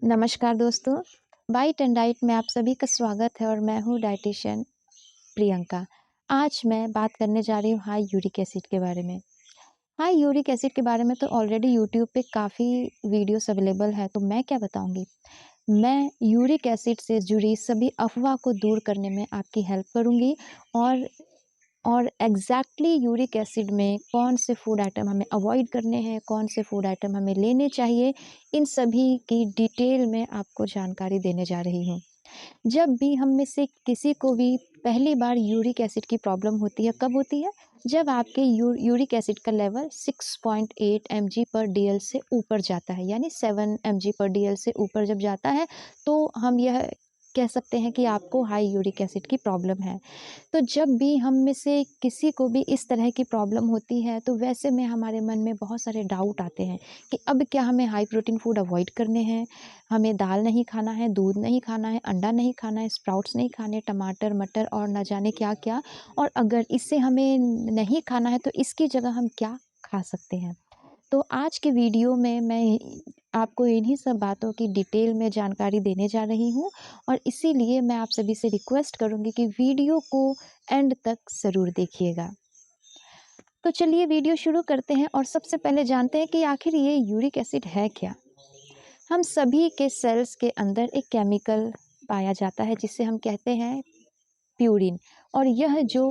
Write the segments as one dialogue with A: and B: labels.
A: नमस्कार दोस्तों, bite and diet में आप सभी का स्वागत है और मैं हूँ डाइटिशियन प्रियंका। आज मैं बात करने जा रही हूँ हाई यूरिक एसिड के बारे में। हाई यूरिक एसिड के बारे में तो ऑलरेडी यूट्यूब पे काफ़ी वीडियोस अवेलेबल है, तो मैं क्या बताऊँगी। मैं यूरिक एसिड से जुड़ी सभी अफ़वाह को दूर करने में आपकी हेल्प करूँगी और एग्जैक्टली यूरिक एसिड में कौन से फूड आइटम हमें अवॉइड करने हैं, कौन से फूड आइटम हमें लेने चाहिए, इन सभी की डिटेल में आपको जानकारी देने जा रही हूँ। जब भी हम में से किसी को भी पहली बार यूरिक एसिड की प्रॉब्लम होती है, कब होती है? जब आपके यूरिक एसिड का लेवल 6.8 mg पर डीएल से ऊपर जाता है, यानी 7 mg पर डीएल से ऊपर जब जाता है, तो हम यह कह सकते हैं कि आपको हाई यूरिक एसिड की प्रॉब्लम है। तो जब भी हम में से किसी को भी इस तरह की प्रॉब्लम होती है, तो वैसे में हमारे मन में बहुत सारे डाउट आते हैं कि अब क्या हमें हाई प्रोटीन फूड अवॉइड करने हैं, हमें दाल नहीं खाना है, दूध नहीं खाना है, अंडा नहीं खाना है, स्प्राउट्स नहीं खाने, टमाटर मटर और न जाने क्या क्या, और अगर इससे हमें नहीं खाना है तो इसकी जगह हम क्या खा सकते हैं। तो आज के वीडियो में मैं आपको इन्हीं सब बातों की डिटेल में जानकारी देने जा रही हूँ और इसीलिए मैं आप सभी से रिक्वेस्ट करूँगी कि वीडियो को एंड तक ज़रूर देखिएगा। तो चलिए वीडियो शुरू करते हैं और सबसे पहले जानते हैं कि आखिर ये यूरिक एसिड है क्या। हम सभी के सेल्स के अंदर एक केमिकल पाया जाता है जिसे हम कहते हैं प्यूरिन, और यह जो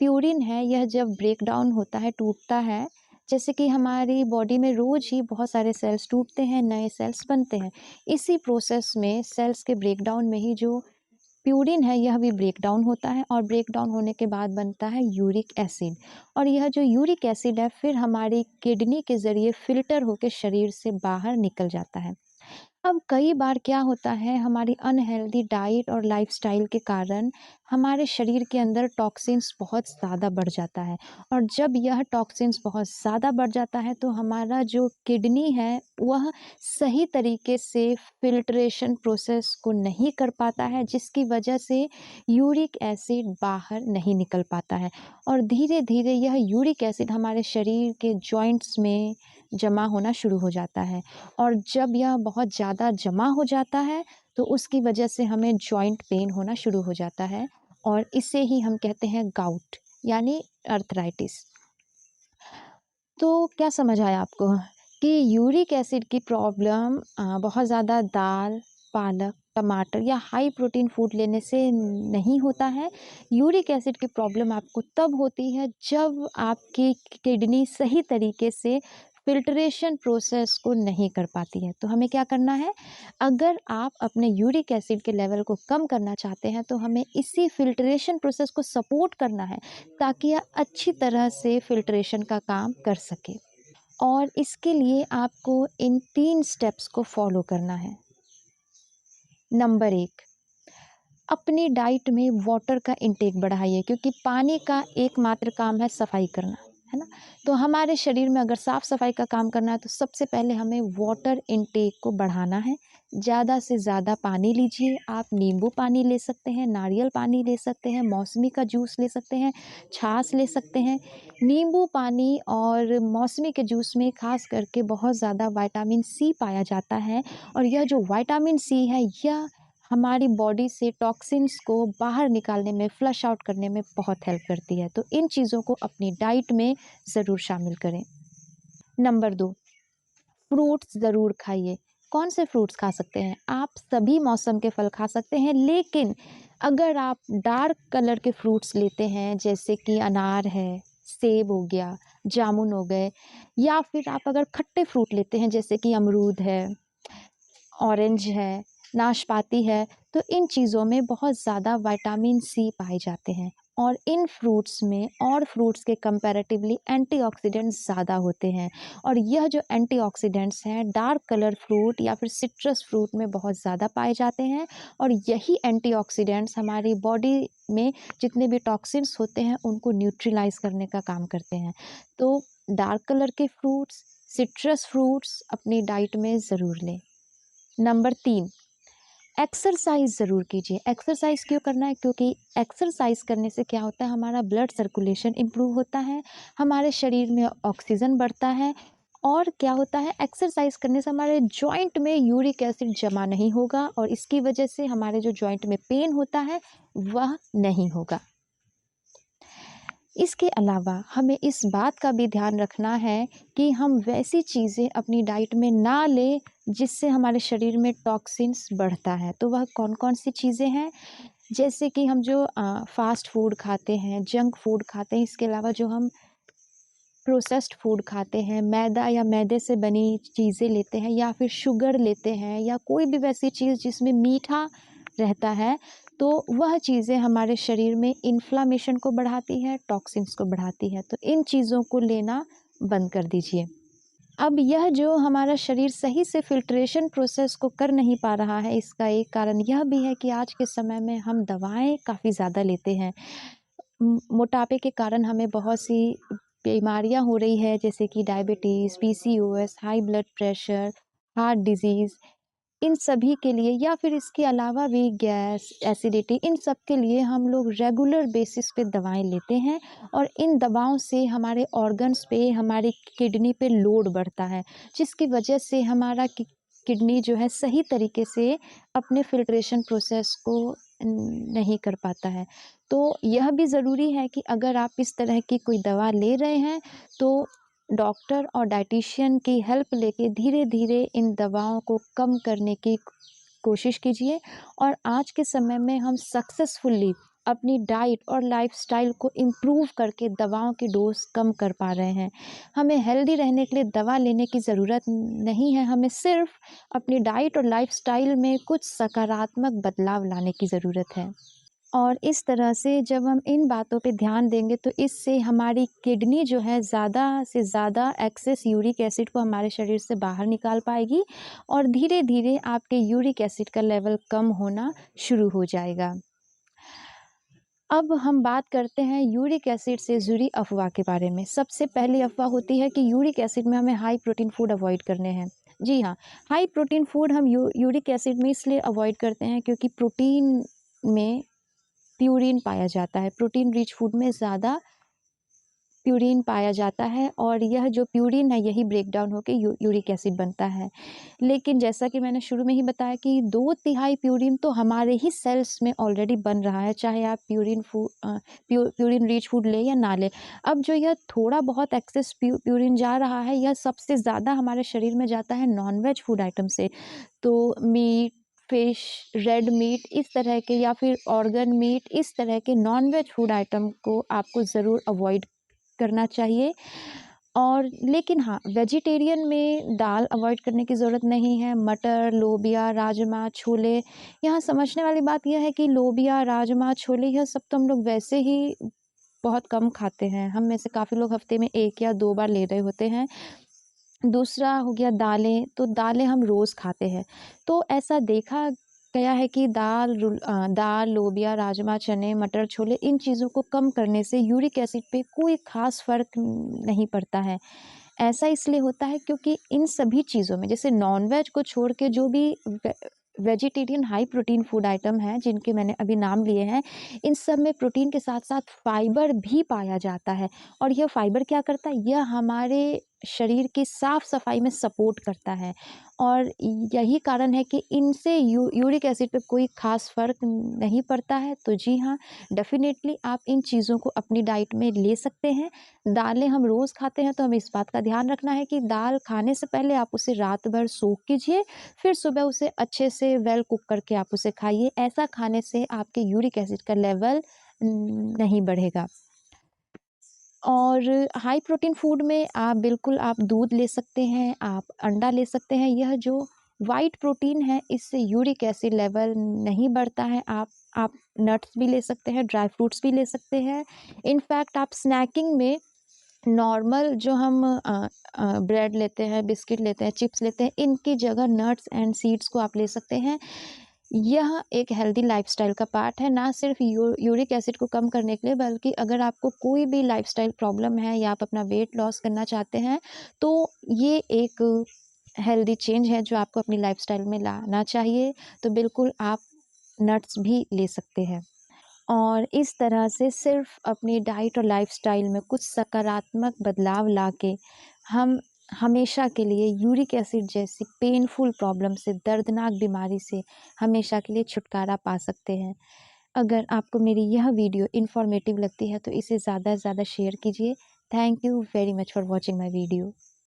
A: प्यूरिन है, यह जब ब्रेक डाउन होता है, टूटता है, जैसे कि हमारी बॉडी में रोज ही बहुत सारे सेल्स टूटते हैं, नए सेल्स बनते हैं। इसी प्रोसेस में सेल्स के ब्रेक डाउन में ही जो प्यूरिन है यह भी ब्रेक डाउन होता है और ब्रेक डाउन होने के बाद बनता है यूरिक एसिड। और यह जो यूरिक एसिड है फिर हमारी किडनी के ज़रिए फ़िल्टर होकर शरीर से बाहर निकल जाता है। अब कई बार क्या होता है, हमारी अनहेल्दी डाइट और लाइफस्टाइल के कारण हमारे शरीर के अंदर टॉक्सिन्स बहुत ज़्यादा बढ़ जाता है, और जब यह टॉक्सिन्स बहुत ज़्यादा बढ़ जाता है तो हमारा जो किडनी है वह सही तरीके से फिल्ट्रेशन प्रोसेस को नहीं कर पाता है, जिसकी वजह से यूरिक एसिड बाहर नहीं निकल पाता है। और धीरे धीरे यह यूरिक एसिड हमारे शरीर के जॉइंट्स में जमा होना शुरू हो जाता है, और जब यह बहुत ज़्यादा जमा हो जाता है तो उसकी वजह से हमें जॉइंट पेन होना शुरू हो जाता है, और इसे ही हम कहते हैं गाउट, यानी अर्थराइटिस। तो क्या समझ आया आपको कि यूरिक एसिड की प्रॉब्लम बहुत ज़्यादा दाल, पालक, टमाटर या हाई प्रोटीन फूड लेने से नहीं होता है। यूरिक एसिड की प्रॉब्लम आपको तब होती है जब आपकी किडनी सही तरीके से फ़िल्ट्रेशन प्रोसेस को नहीं कर पाती है। तो हमें क्या करना है? अगर आप अपने यूरिक एसिड के लेवल को कम करना चाहते हैं तो हमें इसी फ़िल्ट्रेशन प्रोसेस को सपोर्ट करना है, ताकि यह अच्छी तरह से फ़िल्ट्रेशन का काम कर सके। और इसके लिए आपको इन 3 स्टेप्स को फ़ॉलो करना है। नंबर 1, अपनी डाइट में वाटर का इंटेक बढ़ाइए, क्योंकि पानी का एकमात्र काम है सफाई करना, है ना? तो हमारे शरीर में अगर साफ सफाई का काम करना है तो सबसे पहले हमें वाटर इंटेक को बढ़ाना है। ज़्यादा से ज़्यादा पानी लीजिए। आप नींबू पानी ले सकते हैं, नारियल पानी ले सकते हैं, मौसमी का जूस ले सकते हैं, छाछ ले सकते हैं। नींबू पानी और मौसमी के जूस में खास करके बहुत ज़्यादा विटामिन सी पाया जाता है, और यह जो विटामिन सी है यह हमारी बॉडी से टॉक्सिन्स को बाहर निकालने में, फ्लश आउट करने में बहुत हेल्प करती है। तो इन चीज़ों को अपनी डाइट में ज़रूर शामिल करें। नंबर 2, फ्रूट्स ज़रूर खाइए। कौन से फ्रूट्स खा सकते हैं? आप सभी मौसम के फल खा सकते हैं, लेकिन अगर आप डार्क कलर के फ्रूट्स लेते हैं, जैसे कि अनार है, सेब हो गया, जामुन हो गए, या फिर आप अगर खट्टे फ्रूट लेते हैं जैसे कि अमरूद है, ऑरेंज है, नाशपाती है, तो इन चीज़ों में बहुत ज़्यादा विटामिन सी पाए जाते हैं, और इन फ्रूट्स में और फ्रूट्स के कंपैरेटिवली एंटीऑक्सीडेंट्स ज़्यादा होते हैं। और यह जो एंटीऑक्सीडेंट्स हैं डार्क कलर फ्रूट या फिर सिट्रस फ्रूट में बहुत ज़्यादा पाए जाते हैं, और यही एंटीऑक्सीडेंट्स हमारी बॉडी में जितने भी टॉक्सिन्स होते हैं उनको न्यूट्रलाइज करने का काम करते हैं। तो डार्क कलर के फ्रूट्स, सिट्रस फ्रूट्स अपनी डाइट में ज़रूर लें। नंबर 3, एक्सरसाइज ज़रूर कीजिए। एक्सरसाइज क्यों करना है? क्योंकि एक्सरसाइज करने से क्या होता है, हमारा ब्लड सर्कुलेशन इम्प्रूव होता है, हमारे शरीर में ऑक्सीजन बढ़ता है, और क्या होता है, एक्सरसाइज करने से हमारे जॉइंट में यूरिक एसिड जमा नहीं होगा और इसकी वजह से हमारे जो जॉइंट में पेन होता है वह नहीं होगा। इसके अलावा हमें इस बात का भी ध्यान रखना है कि हम वैसी चीज़ें अपनी डाइट में ना लें जिससे हमारे शरीर में टॉक्सिन्स बढ़ता है। तो वह कौन-कौन सी चीज़ें हैं? जैसे कि हम जो फ़ास्ट फूड खाते हैं, जंक फूड खाते हैं, इसके अलावा जो हम प्रोसेस्ड फूड खाते हैं, मैदा या मैदे से बनी चीज़ें लेते हैं या फिर शुगर लेते हैं या कोई भी वैसी चीज़ जिसमें मीठा रहता है, तो वह चीज़ें हमारे शरीर में इन्फ्लेमेशन को बढ़ाती है, टॉक्सिन्स को बढ़ाती है। तो इन चीज़ों को लेना बंद कर दीजिए। अब यह जो हमारा शरीर सही से फ़िल्ट्रेशन प्रोसेस को कर नहीं पा रहा है, इसका एक कारण यह भी है कि आज के समय में हम दवाएँ काफ़ी ज़्यादा लेते हैं। मोटापे के कारण हमें बहुत सी बीमारियाँ हो रही है, जैसे कि diabetes, PCOS, high blood pressure, heart disease, इन सभी के लिए या फिर इसके अलावा भी गैस, एसिडिटी, इन सब के लिए हम लोग रेगुलर बेसिस पे दवाएँ लेते हैं और इन दवाओं से हमारे ऑर्गन्स पे, हमारी किडनी पे लोड बढ़ता है, जिसकी वजह से हमारा किडनी जो है सही तरीके से अपने फ़िल्ट्रेशन प्रोसेस को नहीं कर पाता है। तो यह भी ज़रूरी है कि अगर आप इस तरह की कोई दवा ले रहे हैं, तो डॉक्टर और डायटीशियन की हेल्प लेके धीरे-धीरे इन दवाओं को कम करने की कोशिश कीजिए और आज के समय में हम सक्सेसफुली अपनी डाइट और लाइफ़स्टाइल को इम्प्रूव करके दवाओं की डोज़ कम कर पा रहे हैं। हमें हेल्दी रहने के लिए दवा लेने की ज़रूरत नहीं है, हमें सिर्फ़ अपनी डाइट और लाइफ़स्टाइल में कुछ सकारात्मक बदलाव लाने की ज़रूरत है। और इस तरह से जब हम इन बातों पे ध्यान देंगे तो इससे हमारी किडनी जो है ज़्यादा से ज़्यादा एक्सेस यूरिक एसिड को हमारे शरीर से बाहर निकाल पाएगी और धीरे-धीरे आपके यूरिक एसिड का लेवल कम होना शुरू हो जाएगा। अब हम बात करते हैं यूरिक एसिड से जुड़ी अफ़वाह के बारे में। सबसे पहली अफ़वाह होती है कि यूरिक एसिड में हमें हाई प्रोटीन फूड अवॉइड करने हैं। जी हाँ, हाई प्रोटीन फूड हम यूरिक एसिड में इसलिए अवॉइड करते हैं क्योंकि प्रोटीन में प्यूरिन पाया जाता है। प्रोटीन रिच फूड में ज़्यादा प्यूरिन पाया जाता है और यह जो प्यूरिन है यही ब्रेक डाउन होके यूरिक एसिड बनता है। लेकिन जैसा कि मैंने शुरू में ही बताया कि 2/3 प्यूरिन तो हमारे ही सेल्स में ऑलरेडी बन रहा है, चाहे आप प्यूरिन रिच फूड लें या ना लें। अब जो यह थोड़ा बहुत एक्सेस प्यूरिन जा रहा है, यह सबसे ज़्यादा हमारे शरीर में जाता है नॉन-वेज फूड आइटम से। तो मीट, फिश, रेड मीट इस तरह के या फिर ऑर्गन मीट इस तरह के नॉन-वेज फूड आइटम को आपको ज़रूर अवॉइड करना चाहिए। और लेकिन हाँ, वेजिटेरियन में दाल अवॉइड करने की ज़रूरत नहीं है। मटर, लोबिया, राजमा, छोले, यहाँ समझने वाली बात यह है कि लोबिया, राजमा, छोले यह सब तो हम लोग वैसे ही बहुत कम खाते हैं। हम में से काफ़ी लोग हफ़्ते में 1 या 2 बार ले रहे होते हैं। दूसरा हो गया दालें, तो दालें हम रोज़ खाते हैं। तो ऐसा देखा गया है कि दाल, लोबिया, राजमा, चने, मटर, छोले इन चीज़ों को कम करने से यूरिक एसिड पे कोई ख़ास फ़र्क नहीं पड़ता है। ऐसा इसलिए होता है क्योंकि इन सभी चीज़ों में जैसे नॉन-वेज को छोड़ के जो भी vegetarian high protein food item हैं, जिनके मैंने अभी नाम लिए हैं, इन सब में प्रोटीन के साथ-साथ फाइबर भी पाया जाता है और यह फाइबर क्या करता है? यह हमारे शरीर की साफ-सफाई में सपोर्ट करता है और यही कारण है कि इनसे यूरिक एसिड पे कोई ख़ास फ़र्क नहीं पड़ता है। तो जी हाँ, डेफ़िनेटली आप इन चीज़ों को अपनी डाइट में ले सकते हैं। दालें हम रोज़ खाते हैं तो हमें इस बात का ध्यान रखना है कि दाल खाने से पहले आप उसे रात भर सोक कीजिए, फिर सुबह उसे अच्छे से वेल कुक करके आप उसे खाइए। ऐसा खाने से आपके यूरिक एसिड का लेवल नहीं बढ़ेगा। और हाई प्रोटीन फूड में आप दूध ले सकते हैं, आप अंडा ले सकते हैं। यह जो व्हाइट प्रोटीन है इससे यूरिक एसिड लेवल नहीं बढ़ता है। आप नट्स भी ले सकते हैं, ड्राई फ्रूट्स भी ले सकते हैं। इनफैक्ट आप स्नैकिंग में नॉर्मल जो हम ब्रेड लेते हैं, बिस्किट लेते हैं, चिप्स लेते हैं, इनकी जगह नट्स एंड सीड्स को आप ले सकते हैं। यह एक हेल्दी लाइफ़स्टाइल का पार्ट है, ना सिर्फ़ यूरिक एसिड को कम करने के लिए बल्कि अगर आपको कोई भी लाइफ़स्टाइल प्रॉब्लम है या आप अपना वेट लॉस करना चाहते हैं, तो ये एक हेल्दी चेंज है जो आपको अपनी लाइफ़स्टाइल में लाना चाहिए। तो बिल्कुल आप नट्स भी ले सकते हैं। और इस तरह से सिर्फ़ अपनी डाइट और लाइफ़स्टाइल में कुछ सकारात्मक बदलाव लाके हम हमेशा के लिए यूरिक एसिड जैसी पेनफुल प्रॉब्लम से, दर्दनाक बीमारी से हमेशा के लिए छुटकारा पा सकते हैं। अगर आपको मेरी यह वीडियो इन्फॉर्मेटिव लगती है तो इसे ज़्यादा से ज़्यादा शेयर कीजिए। Thank you very much for watching my video.